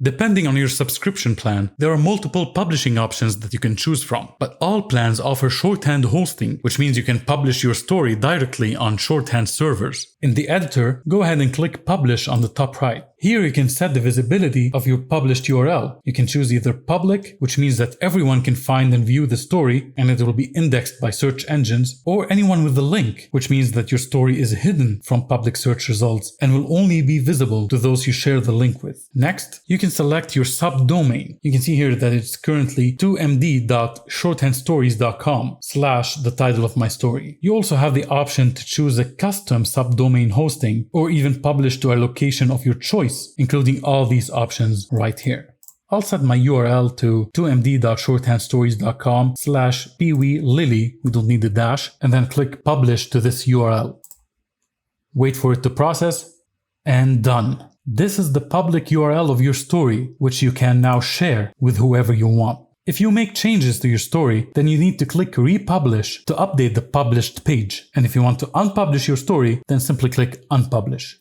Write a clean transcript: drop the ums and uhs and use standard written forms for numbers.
Depending on your subscription plan, there are multiple publishing options that you can choose from, but all plans offer shorthand hosting, which means you can publish your story directly on Shorthand servers. In the editor, go ahead and click Publish on the top right. Here you can set the visibility of your published URL. You can choose either public, which means that everyone can find and view the story and it will be indexed by search engines, or anyone with the link, which means that your story is hidden from public search results and will only be visible to those you share the link with. Next, you can select your subdomain. You can see here that it's currently 2md.shorthandstories.com / the title of my story. You also have the option to choose a custom subdomain hosting or even publish to a location of your choice, including all these options right here. I'll set my URL to 2md.shorthandstories.com / peewee we don't need the dash, and then click Publish to this URL. Wait for it to process, and done. This is the public URL of your story, which you can now share with whoever you want. If you make changes to your story, then you need to click Republish to update the published page. And if you want to unpublish your story, then simply click Unpublish.